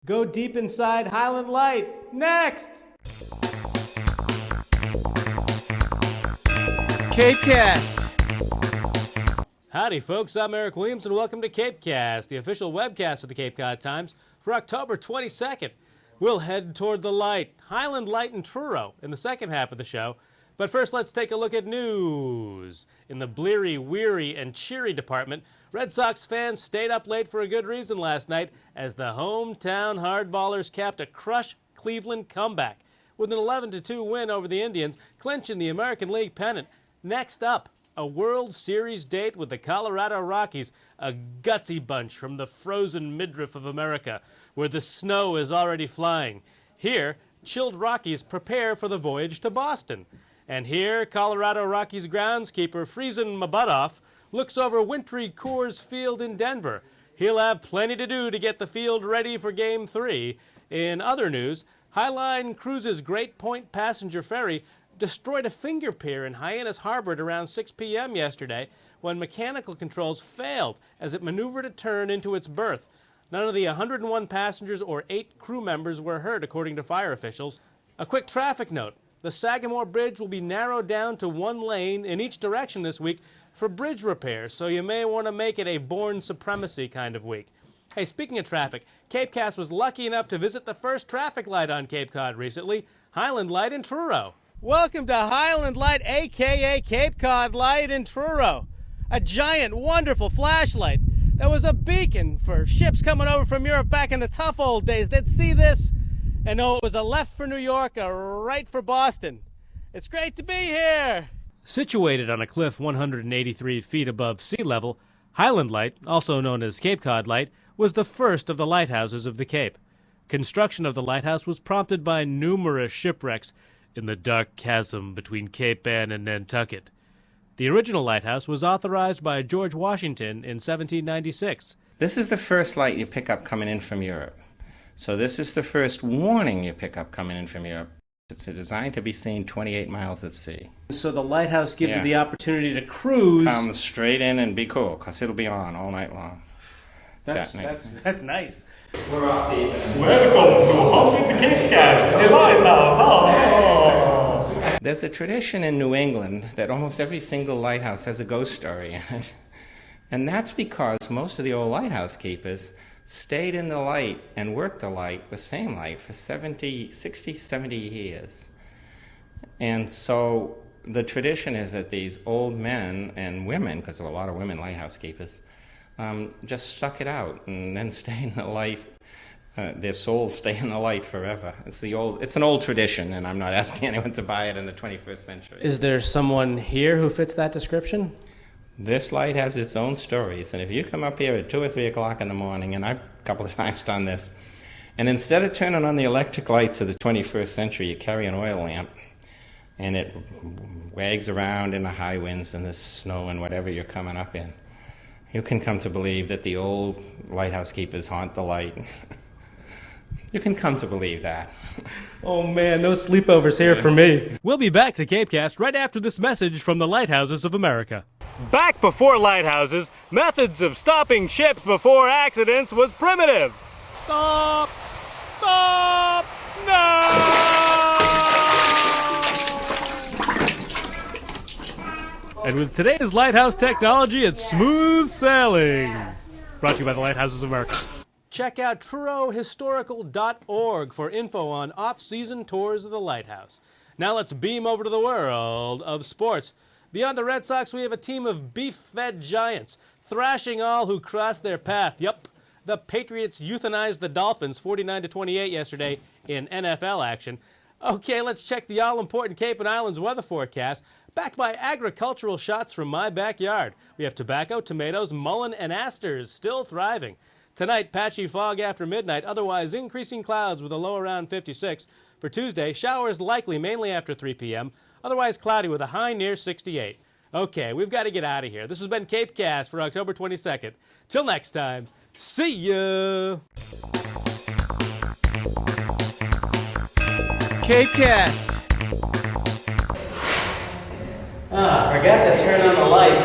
Go deep inside Highland Light. Next! CapeCast. Howdy, folks. I'm Eric Williams, and welcome to CapeCast, the official webcast of the Cape Cod Times for October 22nd. We'll head toward the light, Highland Light in Truro, in the second half of the show. But first, let's take a look at news. In the bleary, weary, and cheery department, Red Sox fans stayed up late for a good reason last night as the hometown hardballers capped a crush Cleveland comeback with an 11-2 win over the Indians, clinching the American League pennant. Next up, a World Series date with the Colorado Rockies, a gutsy bunch from the frozen midriff of America, where the snow is already flying. Here, chilled Rockies prepare for the voyage to Boston. And here, Colorado Rockies groundskeeper freezing my butt off looks over wintry Coors Field in Denver. He'll have plenty to do to get the field ready for Game 3. In other news, Highline Cruise's Great Point passenger ferry destroyed a finger pier in Hyannis Harbor at around 6 p.m. yesterday when mechanical controls failed as it maneuvered a turn into its berth. None of the 101 passengers or 8 crew members were hurt, according to fire officials. A quick traffic note. The Sagamore Bridge will be narrowed down to one lane in each direction this week for bridge repairs, so you may want to make it a born supremacy kind of week. Hey, speaking of traffic, CapeCast was lucky enough to visit the first traffic light on Cape Cod recently, Highland Light in Truro. Welcome to Highland Light, a.k.a. Cape Cod Light in Truro. A giant, wonderful flashlight that was a beacon for ships coming over from Europe back in the tough old days. They'd see this and know it was a left for New York, a right for Boston. It's great to be here. Situated on a cliff 183 feet above sea level, Highland Light, also known as Cape Cod Light, was the first of the lighthouses of the Cape. Construction of the lighthouse was prompted by numerous shipwrecks in the dark chasm between Cape Ann and Nantucket. The original lighthouse was authorized by George Washington in 1796. This is the first light you pick up coming in from Europe. So this is the first warning you pick up coming in from Europe. It's designed to be seen 28 miles at sea. So the lighthouse gives you the opportunity to cruise. Come straight in and be cool, because it'll be on all night long. That's nice. We're off season. Welcome to Home the CapeCast, the lighthouse. Oh. There's a tradition in New England that almost every single lighthouse has a ghost story in it. And that's because most of the old lighthouse keepers stayed in the light and worked the same light, for 60, 70 years. And so the tradition is that these old men and women, because there were a lot of women lighthouse keepers, just stuck it out and then stay in the light. Their souls stay in the light forever. It's an old tradition, and I'm not asking anyone to buy it in the 21st century. Is there someone here who fits that description? This light has its own stories, and if you come up here at 2 or 3 o'clock in the morning, and I've a couple of times done this, and instead of turning on the electric lights of the 21st century, you carry an oil lamp, and it wags around in the high winds and the snow and whatever you're coming up in. You can come to believe that the old lighthouse keepers haunt the light. You can come to believe that. Oh man, no sleepovers here for me. We'll be back to CapeCast right after this message from the Lighthouses of America. Back before lighthouses, methods of stopping ships before accidents was primitive. Stop! Stop! No! And with today's lighthouse technology, it's smooth sailing. Brought to you by the Lighthouses of America. Check out TruroHistorical.org for info on off-season tours of the lighthouse. Now let's beam over to the world of sports. Beyond the Red Sox, we have a team of beef-fed giants, thrashing all who cross their path. Yup, the Patriots euthanized the Dolphins 49-28 yesterday in NFL action. Okay, let's check the all-important Cape and Islands weather forecast, backed by agricultural shots from my backyard. We have tobacco, tomatoes, mullein, and asters still thriving. Tonight, patchy fog after midnight, otherwise increasing clouds with a low around 56. For Tuesday, showers likely mainly after 3 p.m., otherwise cloudy with a high near 68. Okay, we've got to get out of here. This has been CapeCast for October 22nd. Till next time, see ya! CapeCast. Forgot to turn on the light.